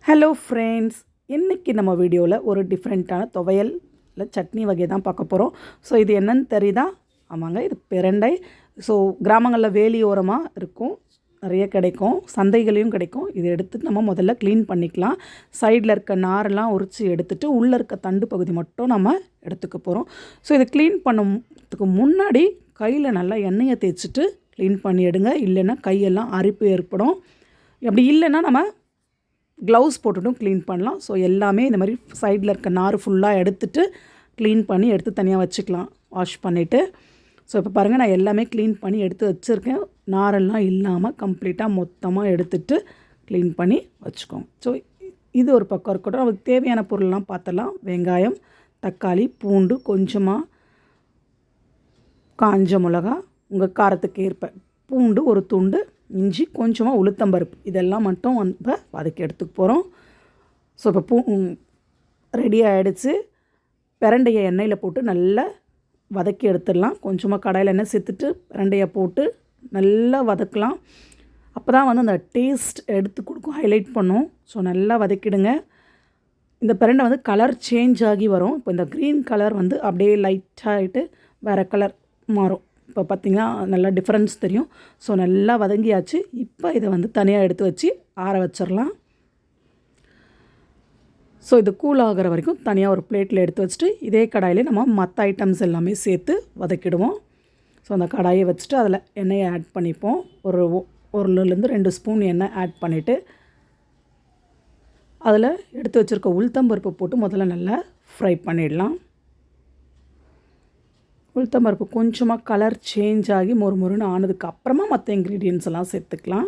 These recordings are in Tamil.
ஹலோ ஃப்ரெண்ட்ஸ், இன்றைக்கி நம்ம வீடியோவில் ஒரு டிஃப்ரெண்ட்டான துவையல் இல்லை சட்னி வகை தான் பார்க்க போகிறோம். ஸோ இது என்னன்னு தெரியுதா? ஆமாங்க, இது பிரண்டை. ஸோ கிராமங்களில் வேலியோரமாக இருக்கும், நிறைய கிடைக்கும், சந்தைகளையும் கிடைக்கும். இதை எடுத்து நம்ம முதல்ல க்ளீன் பண்ணிக்கலாம். சைடில் இருக்க நாரெல்லாம் உரித்து எடுத்துகிட்டு உள்ளே இருக்க தண்டு பகுதி மட்டும் நம்ம எடுத்துக்க போகிறோம். ஸோ இதை க்ளீன் பண்ணுறதுக்கு முன்னாடி கையில் நல்லா எண்ணெயை தேய்ச்சிட்டு க்ளீன் பண்ணி எடுங்க. இல்லைன்னா கையெல்லாம் அரிப்பு ஏற்படும். அப்படி இல்லைன்னா நம்ம க்ளவுஸ் போட்டுட்டும் க்ளீன் பண்ணலாம். ஸோ எல்லாமே இந்த மாதிரி சைடில் இருக்க நார் ஃபுல்லாக எடுத்துகிட்டு க்ளீன் பண்ணி எடுத்து தனியாக வச்சுக்கலாம், வாஷ் பண்ணிவிட்டு. ஸோ இப்போ பாருங்கள், நான் எல்லாமே க்ளீன் பண்ணி எடுத்து வச்சுருக்கேன். நாரெல்லாம் இல்லாமல் கம்ப்ளீட்டாக மொத்தமாக எடுத்துகிட்டு க்ளீன் பண்ணி வச்சுக்கோங்க. ஸோ இது ஒரு பக்கம் இருக்கட்டும். நமக்கு தேவையான பொருள்லாம் பார்த்தலாம். வெங்காயம், தக்காளி, பூண்டு, கொஞ்சமாக காஞ்ச மிளகா, உங்கள் காரத்துக்கு ஏற்ப பூண்டு ஒரு துண்டு, இஞ்சி, கொஞ்சமாக உளுத்தம்பருப்பு, இதெல்லாம் மட்டும் இப்போ வதக்கி எடுத்துக்க போகிறோம். ஸோ இப்போ ரெடி ஆகிடுச்சு. பிரண்டையை எண்ணெயில் போட்டு நல்லா வதக்கி எடுத்துடலாம். கொஞ்சமாக கடாயில் எண்ணெய் சேர்த்துட்டு பிரண்டையை போட்டு நல்லா வதக்கலாம். அப்போ தான் அந்த டேஸ்ட் எடுத்து கொடுக்கும், ஹைலைட் பண்ணும். ஸோ நல்லா வதக்கிடுங்க. இந்த பிரண்டை கலர் சேஞ்ச் ஆகி வரும். இப்போ இந்த க்ரீன் கலர் அப்படியே லைட்டாகிட்டு வேறு கலர் மாறும். இப்போ பார்த்திங்கன்னா நல்லா டிஃப்ரென்ஸ் தெரியும். ஸோ நல்லா வதங்கியாச்சு. இப்போ இதை தனியாக எடுத்து வச்சு ஆற வச்சிடலாம். ஸோ இது கூல் ஆகிற வரைக்கும் தனியாக ஒரு பிளேட்டில் எடுத்து வச்சுட்டு இதே கடாயிலே நம்ம மற்ற ஐட்டம்ஸ் எல்லாமே சேர்த்து வதக்கிடுவோம். ஸோ அந்த கடாயை வச்சுட்டு அதில் எண்ணெயை ஆட் பண்ணிப்போம். ஒரு 1-2 ஸ்பூன் எண்ணெய் ஆட் பண்ணிவிட்டு அதில் எடுத்து வச்சுருக்க உளுத்தம்பருப்பு போட்டு முதல்ல நல்லா ஃப்ரை பண்ணிடலாம். உளுத்தம்பருப்பு கொஞ்சமாக கலர் சேஞ்ச் ஆகி மொறுமொறுன்னு ஆனதுக்கு அப்புறமா மற்ற இன்க்ரீடியன்ஸ் எல்லாம் சேர்த்துக்கலாம்.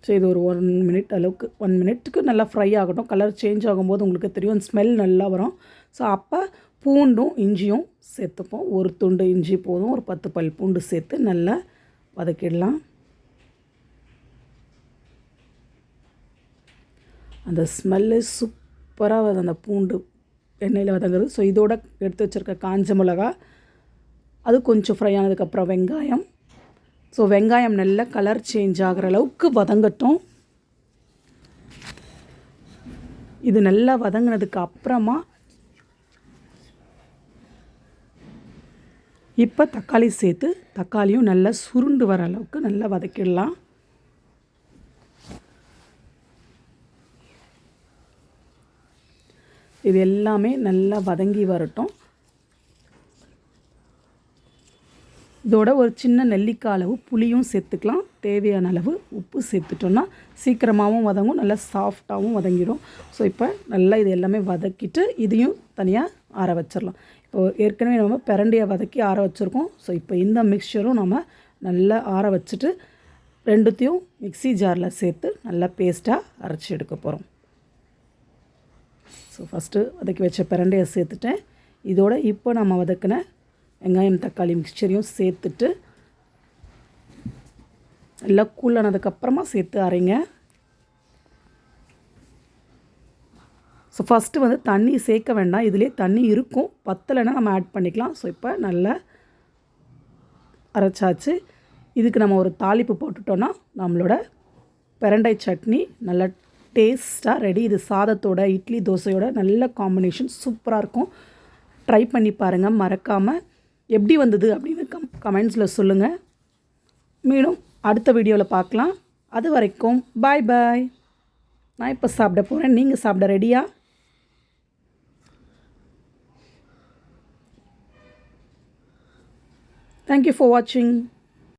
ஸோ இது ஒரு 1 மினிட் அளவுக்கு, 1 மினிட்டுக்கு நல்லா ஃப்ரை ஆகட்டும். கலர் சேஞ்ச் ஆகும்போது உங்களுக்கு தெரியும், ஸ்மெல் நல்லா வரும். ஸோ அப்போ பூண்டும் இஞ்சியும் சேர்த்துப்போம். ஒரு துண்டு இஞ்சி போதும், ஒரு 10 பல் பூண்டு சேர்த்து நல்லா வதக்கிடலாம். அந்த ஸ்மெல்லு சூப்பராக அந்த பூண்டு எண்ணெயில் வதங்குறது. ஸோ இதோட எடுத்து வச்சுருக்க காஞ்ச மிளகா, அது கொஞ்சம் ஃப்ரை ஆனதுக்கப்புறம் வெங்காயம். ஸோ வெங்காயம் நல்லா கலர் சேஞ்ச் ஆகிற அளவுக்கு வதங்கட்டும். இது நல்லா வதங்கினதுக்கு அப்புறமா இப்போ தக்காளி சேர்த்து தக்காளியும் நல்லா சுருண்டு வர அளவுக்கு நல்லா வதக்கிடலாம். இது எல்லாமே நல்லா வதங்கி வரட்டும். இதோட ஒரு சின்ன நெல்லிக்காய் அளவு புளியும் சேர்த்துக்கலாம். தேவையான அளவு உப்பு சேர்த்துட்டோன்னா சீக்கிரமாகவும் வதங்கும், நல்லா சாஃப்டாகவும் வதங்கிடும். ஸோ இப்போ நல்லா இது எல்லாமே வதக்கிட்டு இதையும் தனியாக ஆற வச்சிடலாம். இப்போ ஏற்கனவே நம்ம பிரண்டையை வதக்கி ஆற வச்சுருக்கோம். ஸோ இப்போ இந்த மிக்சரும் நம்ம நல்லா ஆற வச்சுட்டு ரெண்டுத்தையும் மிக்ஸி ஜாரில் சேர்த்து நல்லா பேஸ்ட்டாக அரைச்சி எடுக்க போகிறோம். ஸோ ஃபஸ்ட்டு வதக்கி வச்ச பிரண்டையை சேர்த்துட்டேன். இதோட இப்போ நம்ம வதக்கின வெங்காயம் தக்காளி மிக்சரையும் சேர்த்துட்டு நல்லா கூலானதுக்கப்புறமா சேர்த்து அரைங்க. ஸோ ஃபஸ்ட்டு தண்ணி சேர்க்க வேண்டாம், இதிலே தண்ணி இருக்கும், பத்தலைன்னா நம்ம ஆட் பண்ணிக்கலாம். ஸோ இப்போ நல்லா அரைச்சாச்சு. இதுக்கு நம்ம ஒரு தாளிப்பு போட்டுட்டோன்னா நம்மளோட பிரண்டை சட்னி நல்லா டேஸ்ட்டாக ரெடி. இது சாதத்தோட, இட்லி, தோசையோட நல்ல காம்பினேஷன், சூப்பராக இருக்கும். ட்ரை பண்ணி பாருங்கள். மறக்காமல் எப்படி வந்தது அப்படின்னு கமெண்ட்ஸில் சொல்லுங்கள். மீண்டும் அடுத்த வீடியோவில் பார்க்கலாம். அது வரைக்கும் பாய் பாய். நான் இப்போ சாப்பிட போகிறேன். நீங்கள் சாப்பிட ரெடியா? தேங்க்யூ ஃபார் வாட்சிங்.